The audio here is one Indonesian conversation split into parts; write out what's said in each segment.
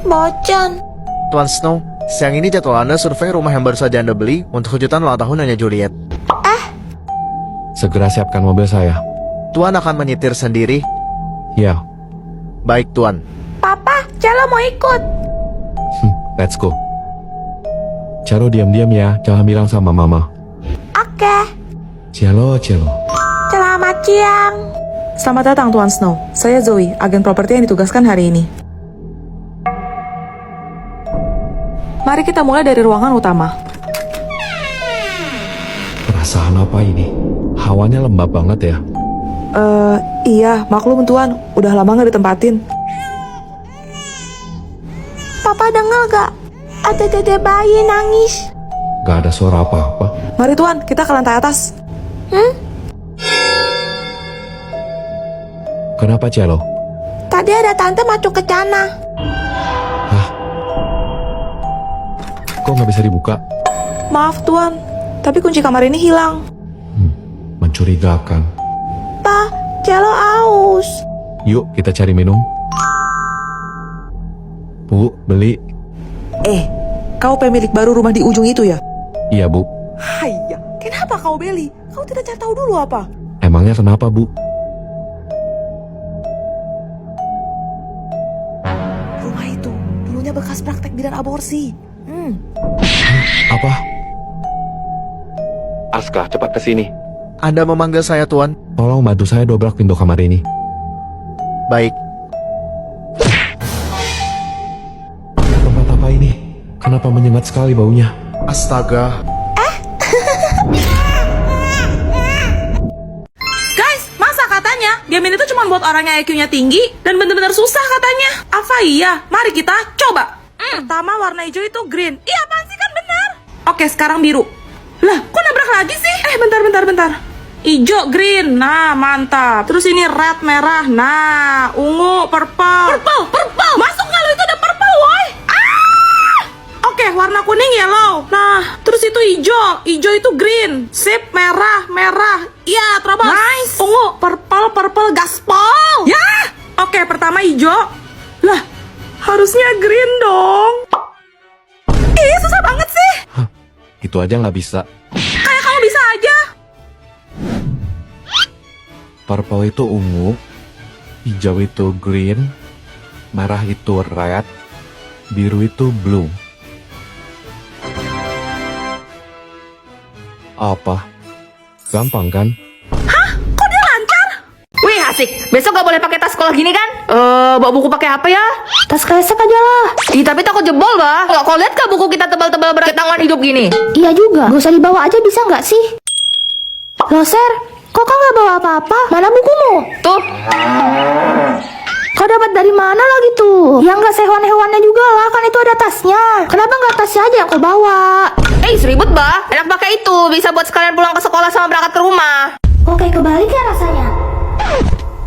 Bocan. Tuan Snow, siang ini jadwal Anda survei rumah yang baru saja Anda beli untuk kejutan ulang tahun Nyonya Juliet. Segera siapkan mobil saya. Tuan akan menyetir sendiri? Ya, Baik, Tuan. Papa, Celo mau ikut. let's go. Cielo diam-diam ya, jangan bilang sama mama. Oke. Cielo. Selamat siang. Selamat datang Tuan Snow. Saya Zoe, agen properti yang ditugaskan hari ini. Mari kita mulai dari ruangan utama. Perasaan apa ini? Hawanya lembab banget ya. Iya, maklum Tuan, udah lama nggak ditempatin. Papa dengar gak? Ada dede bayi nangis. Gak ada suara apa-apa. Mari Tuan, kita ke lantai atas. Kenapa Cielo? Tadi ada tante masuk ke sana. Hah? Kok nggak bisa dibuka? Maaf Tuan, tapi kunci kamar ini hilang. Mencurigakan. Pa, Celo aus. Yuk kita cari minum. Bu, beli. Kau pemilik baru rumah di ujung itu ya? Iya bu. Haiya, kenapa kau beli? Kau tidak cari tahu dulu apa? Emangnya kenapa bu? Rumah itu dulunya bekas praktek bidan aborsi. Apa? Aska, cepat ke sini. Anda memanggil saya, Tuan? Tolong bantu saya dobrak pintu kamar ini. Baik. Tempat apa ini? Kenapa menyengat sekali baunya? Astaga. Guys, masa katanya game ini tuh cuma buat orang yang IQ-nya tinggi dan bener-bener susah katanya. Apa iya? Mari kita coba. Pertama warna hijau itu green. Iya, apaan sih, kan benar. Oke, sekarang biru. Lah, kok nabrak lagi sih? Bentar. Ijo, green, nah mantap. Terus ini red, merah, nah ungu, purple. Purple. Masuk nggak lo, itu ada purple, woy. Oke, warna kuning yellow. Nah, terus itu hijau itu green. Sip, merah. Iya, terobos. Nice. Ungu, purple, gaspol. Ya. Oke, pertama hijau. Lah, harusnya green dong. Susah banget sih. Hah, itu aja nggak bisa. Kayak kamu bisa aja. Purple itu ungu, hijau itu green, merah itu red, biru itu blue. Apa? Gampang kan? Kok dia lancar? Wih asik, besok gak boleh pakai tas sekolah gini kan? Bawa buku pakai apa ya? Tas kresek aja lah. Ih tapi takut jebol bah. Nggak kau lihat kah buku kita tebal-tebal berat tangan hidup gini? Iya juga. Gak usah dibawa aja bisa nggak sih? Loser, kok kau nggak bawa apa-apa? Mana bukumu? Tuh, Kau dapat dari mana lagi tuh? Ya nggak sehewan-hewannya juga lah, kan itu ada tasnya. Kenapa nggak tasnya aja yang kau bawa? seribut bah. Enak pakai itu, bisa buat sekalian pulang ke sekolah sama berangkat ke rumah. Kok kayak kebalik ya rasanya?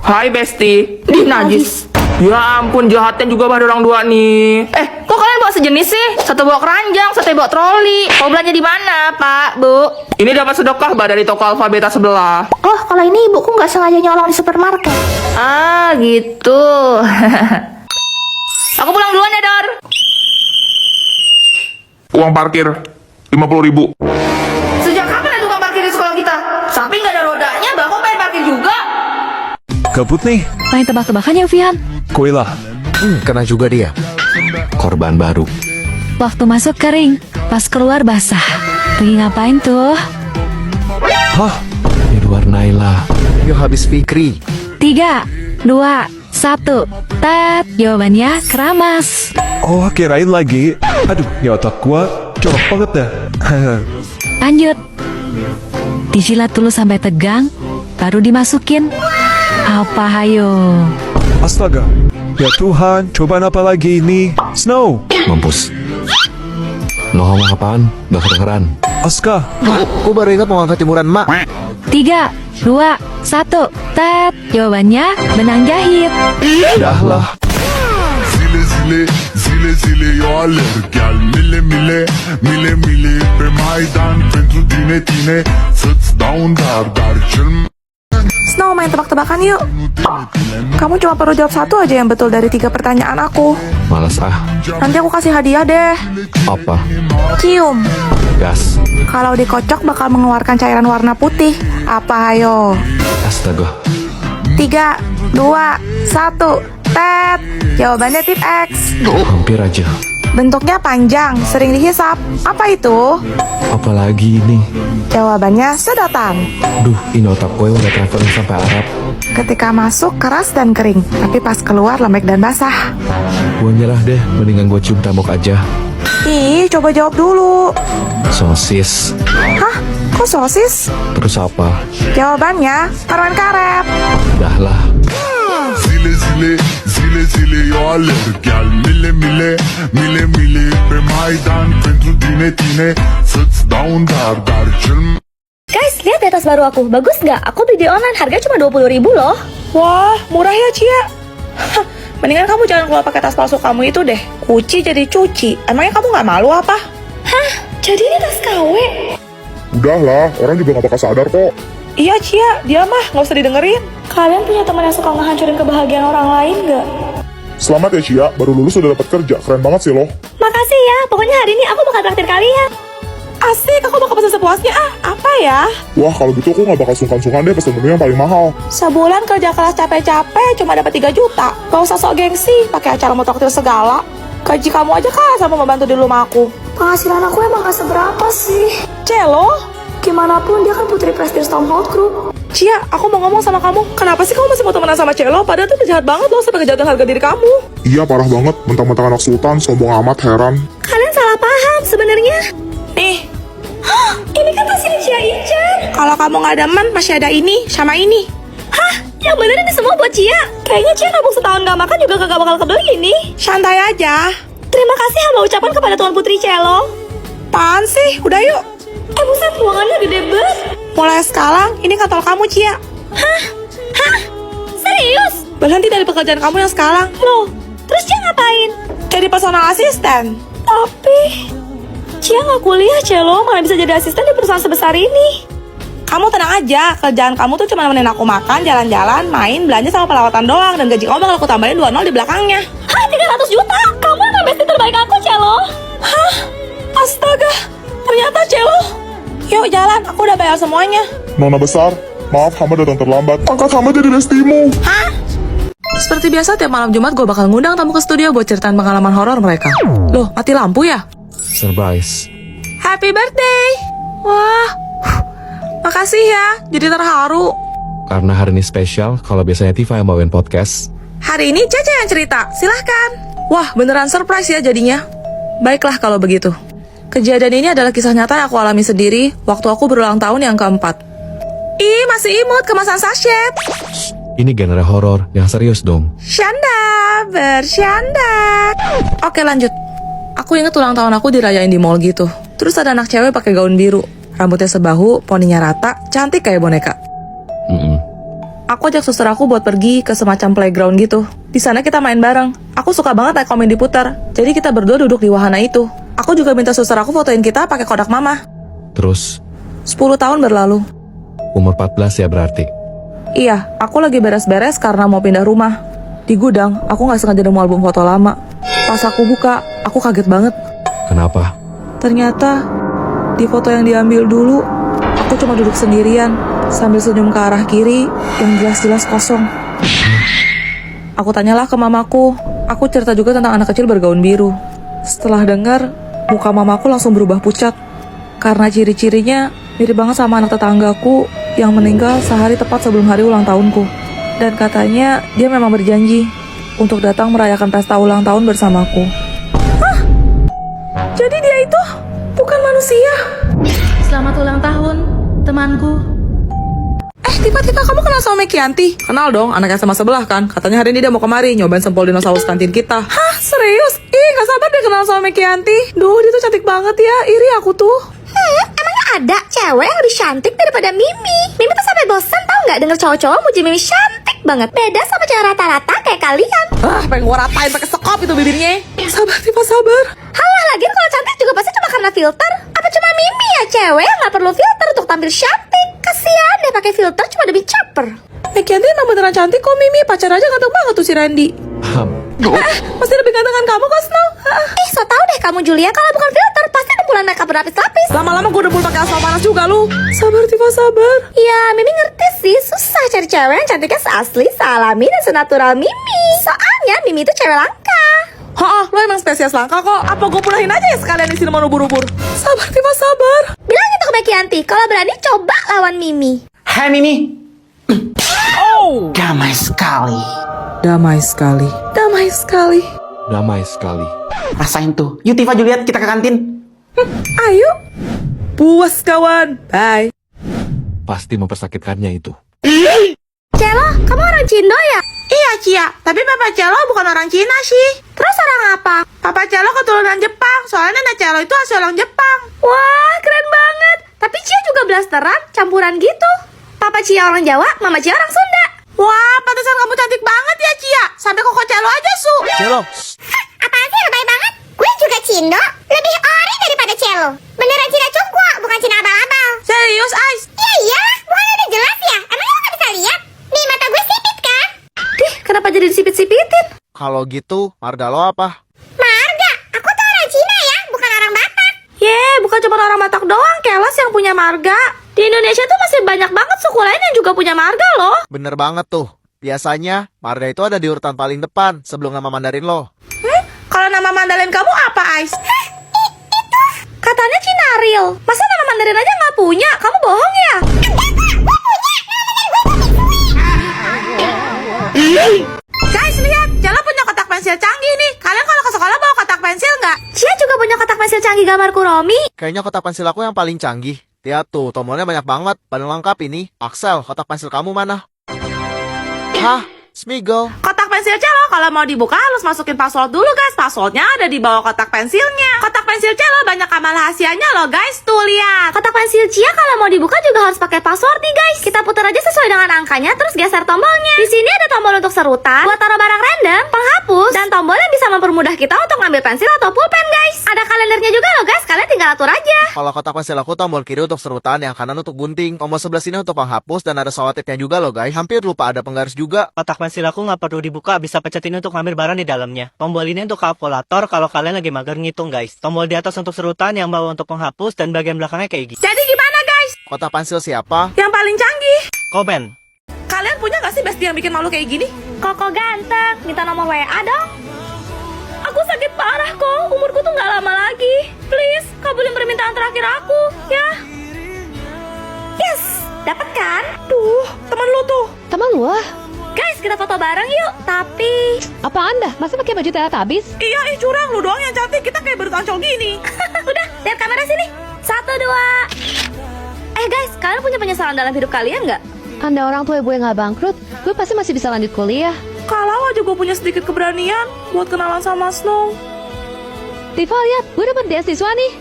Hai Besti, najis. Ya ampun jahatnya juga bah orang dua nih. Kok kalian bawa sejenis sih? Satu bawa keranjang, satu bawa troli. Mau belanja di mana, Pak, Bu? Ini dapat sedekah bah dari toko Alfabeta sebelah. Oh, kalau ini ibuku nggak sengaja nyolong di supermarket. Ah, gitu. Aku pulang duluan ya, Dor. Uang parkir 50.000. Sejak kapan ada tukang parkir di sekolah kita? Sampai nggak ada rodanya, bah kok pengen parkir juga? Gabut nih, Main tebak-tebakan ya, Vian? kue lah. Kena juga dia. Korban baru. Waktu masuk kering, pas keluar basah. Pergi ngapain tuh? Hah? Edward Naila. Yuk habis Fikri. 3, 2, 1. Tet, jawabannya keramas. Oh, kirain lagi. Aduh, ya otak gua jorok banget dah. Lanjut. Dijilat dulu sampai tegang, baru dimasukin. Apa hayo? Astaga. Ya Tuhan, cobaan apa lagi ini? Snow. Mampus. Lo ngomong apaan? Gak kedengeran. Aska. Aku baru ingat mau angkat timuran mak. 3, 2, 1. Tet, jawabannya benang jahit. Dah lah. Zile zile yoaler Gel mile pe Maidan Pentru tine Să-ți dau un dar Dar cel Snow, main tebak-tebakan yuk. Kamu cuma perlu jawab satu aja yang betul dari 3 pertanyaan aku. Males ah. Nanti aku kasih hadiah deh. Apa? Cium. Gas. Kalau dikocok bakal mengeluarkan cairan warna putih. Apa ayo? Astaga. 3, 2, 1. Tet. Jawabannya tip X. Hampir aja. Bentuknya panjang, sering dihisap. Apa itu? Apalagi ini? Jawabannya sedotan. Duh, ini otak gue udah traveling sampai Arab. Ketika masuk keras dan kering, tapi pas keluar lembek dan basah. Gue nyerah deh, mendingan gue cium tembok aja. Ih, coba jawab dulu. Sosis. Hah? Kok sosis? Terus apa? Jawabannya permen karet. Dah lah. Zile zile, zile zile eu alerg Iar mile mile, mile mile Pe Maidan pentru tine, tine Să-ți dau un dar, dar cel Guys, lihat ya tas baru aku. Bagus nggak? Aku beli di online, harganya cuma 20.000 loh. Wah, murah ya Cia. Hah, mendingan kamu jangan keluar pakai tas palsu kamu itu deh. Kuci jadi cuci. Emangnya kamu nggak malu apa? Hah? Jadi ini tas KW? Udahlah, orang juga gak bakal sadar kok. Iya Cia, dia mah nggak usah didengerin. Kalian punya teman yang suka ngehancurin kebahagiaan orang lain nggak? Selamat ya Cia, baru lulus udah dapat kerja. Keren banget sih loh. Makasih ya, pokoknya hari ini aku bakal traktir kalian. Asik, aku bakal pesan sepuasnya. Apa ya? Wah, kalau gitu aku gak bakal sungkan-sungkan deh pesen menu yang paling mahal. Sebulan kerja keras capek-capek cuma dapat 3 juta. Gak usah sok gengsi, pakai acara mau traktir segala. Gaji kamu aja kalah sama membantu di rumah aku. Penghasilan aku emang gak seberapa sih. Celo? Gimana pun dia kan putri prestis Stronghold Group. Cia, aku mau ngomong sama kamu. Kenapa sih kamu masih mau temenan sama Celo? Padahal tuh jahat banget loh sampai kejahatan harga diri kamu. Iya, parah banget. Mentang-mentang anak sultan, sombong amat, heran. Kalian salah paham sebenarnya. Nih, Ini kan tas ini Cia Ican. kalau kamu nggak demen masih ada ini sama ini. Hah? Yang bener ini semua buat Cia. Kayaknya Cia nabung setahun gak makan juga kagak bakal kebeli ini. Santai aja. Terima kasih hamba ucapan kepada Tuan Putri Celo. Apaan sih? Udah yuk. Buset, ruangannya gede banget. Mulai sekarang, ini kantor kamu, Cia. Hah? Serius? Berhenti dari pekerjaan kamu yang sekarang. Loh, terus Cia ngapain? Jadi personal asisten. Tapi Cia nggak kuliah, Celo, mana bisa jadi asisten di perusahaan sebesar ini. Kamu tenang aja, kerjaan kamu tuh cuma nemenin aku makan, jalan-jalan, main, belanja sama perawatan doang. Dan gaji kamu bakal aku tambahin 20 di belakangnya. Hah, 300 juta? Kamu akan bestie terbaik aku, Celo. Hah? Astaga, ternyata Celo. Yuk jalan, aku udah bayar semuanya. Nona besar, maaf hamba datang terlambat. Angkat hamba jadi bestimu. Hah? Seperti biasa, tiap malam Jumat gue bakal ngundang tamu ke studio buat ceritain pengalaman horor mereka. Loh, mati lampu ya? Surprise. Happy birthday! Wah, makasih ya, jadi terharu. Karena hari ini spesial, kalau biasanya Tifa yang bawain podcast. Hari ini Caca yang cerita, silahkan. Wah, beneran surprise ya jadinya. Baiklah kalau begitu. Kejadian ini adalah kisah nyata yang aku alami sendiri waktu aku berulang tahun yang keempat. Ih, masih imut kemasan sachet. Ini genre horor, yang serius dong. Syanda, bersyanda. Oke lanjut. Aku inget ulang tahun aku dirayain di mall gitu. Terus ada anak cewek pakai gaun biru, rambutnya sebahu, poninya rata, cantik kayak boneka. Aku ajak suster aku buat pergi ke semacam playground gitu. Di sana kita main bareng. Aku suka banget naik komen diputar. Jadi kita berdua duduk di wahana itu. Aku juga minta suster aku fotoin kita pakai kodak mama. Terus, 10 tahun berlalu. umur 14 ya berarti. Iya, aku lagi beres-beres karena mau pindah rumah. Di gudang, aku gak sengaja nemu album foto lama. Pas aku buka, aku kaget banget. Kenapa? Ternyata, di foto yang diambil dulu, aku cuma duduk sendirian, sambil senyum ke arah kiri, yang jelas-jelas kosong. Aku tanyalah ke mamaku, aku cerita juga tentang anak kecil bergaun biru. Setelah dengar, muka mamaku langsung berubah pucat. Karena ciri-cirinya mirip banget sama anak tetanggaku yang meninggal sehari tepat sebelum hari ulang tahunku. Dan katanya dia memang berjanji untuk datang merayakan pesta ulang tahun bersamaku. Hah? Jadi dia itu bukan manusia? Selamat ulang tahun, temanku. Tiba-tiba kamu kenal sama Mekianti? Kenal dong, anak SMA sebelah kan. Katanya hari ini dia mau kemari nyobain sempol dinosaurus kantin kita. Hah? Serius? Ih, gak sabar deh kenal sama Mekianti. Duh, dia tuh cantik banget ya. Iri aku tuh. Emangnya ada cewek yang lebih cantik daripada Mimi? Mimi tuh sampai bosan tau nggak denger cowok-cowok muji Mimi cantik banget. Beda sama cewek rata-rata kayak kalian. Pengen gua ratain pakai sekop itu bibirnya. Sabar, Tifa, sabar. Halah, lagian kalau cantik juga pasti cuma karena filter. Apa cuma Mimi ya cewek yang nggak perlu filter untuk tampil cantik? Kan Kasian deh pakai filter cuma demi caper. Kianti emang beneran cantik kok Mimi. Pacar aja ganteng banget tuh si Randy. Masih lebih ganteng kamu kok Snow. So tau deh kamu Julia, kalau bukan filter pasti rembulan makeup berlapis-lapis. Lama-lama gue debul pakai asal panas juga lu. Sabar Tifa, sabar. Ya, Mimi ngerti sih, susah cari cewek yang cantiknya seasli, sealami, dan senatural Mimi. Soalnya Mimi itu cewek langka. Lo emang spesies langka kok. Apa gue punahin aja ya sekalian di sini mau ubur-ubur. Sabar Tifa, sabar. Bilang gitu ke Mbak Kianti, kalau berani coba lawan Mimi. Hai Mimi. Damai sekali. Damai sekali. Damai sekali. Damai sekali. Rasain tuh. Yuk Tifa, Juliet, kita ke kantin. Ayo. Puas kawan. Bye. Pasti mempersakitkannya itu. Celo, kamu orang Cindo ya? Iya Cia, tapi Papa Celo bukan orang Cina sih. Terus orang apa? Papa Celo keturunan Jepang, soalnya Nenek Celo itu asli orang Jepang. Wah, keren banget. Tapi Cia juga blasteran, campuran gitu. Papa Cia orang Jawa, Mama Cia orang Sunda. Wah, pantesan kamu cantik banget ya Cia. Sampai koko Celo aja su. Celo, Apaan sih lebay banget? Gue juga Cindo, lebih ori daripada Celo. Beneran Cina cungkua, bukan Cina abal-abal. Serius, Ais? Ya iyalah, bukannya udah jelas ya? Emangnya lo gak bisa lihat? Nih, mata gue sipit kan? Dih, kenapa jadi disipit-sipitin? kalau gitu, marga lo apa? Marga, aku tuh orang Cina ya, bukan orang Batak. Bukan cuma orang Batak doang, Kelas yang punya marga. Di Indonesia tuh masih banyak banget suku lain yang juga punya marga loh. Bener banget tuh. Biasanya, marga itu ada di urutan paling depan sebelum nama Mandarin lo. Kalau nama Mandalin kamu apa, Ais? Katanya Cina real. Masa nama Mandarin aja nggak punya? Kamu bohong ya? Guys, lihat, Celo punya kotak pensil canggih nih. Kalian kalau ke sekolah bawa kotak pensil nggak? Cia juga punya kotak pensil canggih gambar Kuromi. Kayaknya kotak pensil aku yang paling canggih. Lihat tuh, tombolnya banyak banget. Paling lengkap ini. Axel, kotak pensil kamu mana? Hah? Smiggle. Kotak pensil Celo kalau mau dibuka harus masukin password dulu guys. Passwordnya ada di bawah kotak pensilnya. Kotak pensil Celo banyak amal rahasianya loh guys. Tuh lihat. Kotak pensil Cia kalau mau dibuka juga harus pakai password nih guys. Kita putar aja sesuai dengan angkanya, terus geser tombolnya. Di sini ada tombol untuk serutan, buat taruh barang random, penghapus, dan tombol yang bisa mempermudah kita untuk ngambil pensil atau pulpen guys. Ada kalendernya juga loh guys, kalian tinggal atur aja. Kalau kotak pensil aku tombol kiri untuk serutan, yang kanan untuk gunting, tombol sebelah sini untuk penghapus, dan ada selotipnya juga loh guys. Hampir lupa ada penggaris juga. Kotak pensil aku nggak perlu dibuka, bisa pencet ini untuk ngambil barang di dalamnya. Tombol ini untuk kalkulator kalau kalian lagi mager ngitung guys. Tombol di atas untuk serutan, yang bawah untuk penghapus, dan bagian belakangnya kayak gini. Jadi gimana guys? Kotak pensil siapa? Yang paling canggih. Komen. Kalian punya gak sih bestie yang bikin malu kayak gini? Koko ganteng, minta nomor WA dong. Aku sakit parah kok, umurku tuh nggak lama lagi. Please, kabulin permintaan terakhir aku, ya. Yes, dapat kan? Tuh, temen lu tuh. Teman lu ah. Guys, kita foto bareng yuk. Tapi Apa anda? Masih pakai baju Teletubbies? Iya, curang lu doang yang cantik. Kita kayak baru tancol gini. udah, lihat kamera sini. 1, 2. Guys, kalian punya penyesalan dalam hidup kalian nggak? Anda orang tua gue nggak bangkrut, gue pasti masih bisa lanjut kuliah. Kalau aja gue punya sedikit keberanian buat kenalan sama Snow. Tifa lihat, gue dapet beasiswa nih.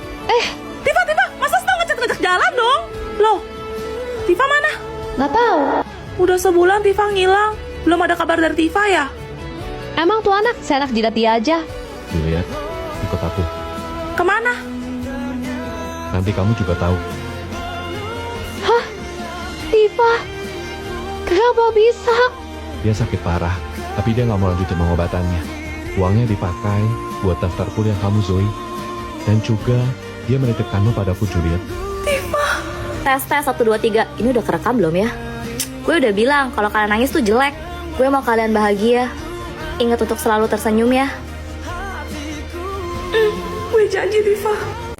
Tiba-tiba, masa Snow ngecek jalan dong? Loh, Tifa mana? Nggak tahu. Udah sebulan Tifa ngilang. Belum ada kabar dari Tifa ya? Emang tuh anak, seenak jidat dia aja. Juliet, ikut aku. Kemana? Nanti kamu juga tahu. Tifa, kenapa bisa? Dia sakit parah, tapi dia nggak mau lanjutin pengobatannya. Uangnya dipakai buat daftar kuliah kamu, Zoe. Dan juga dia menitipkanmu padaku, Juliet. Tes 1, 2, 3. Ini udah kerekam belum ya? Gue udah bilang kalau kalian nangis tuh jelek. Gue mau kalian bahagia. Ingat untuk selalu tersenyum ya. Gue janji Tifa.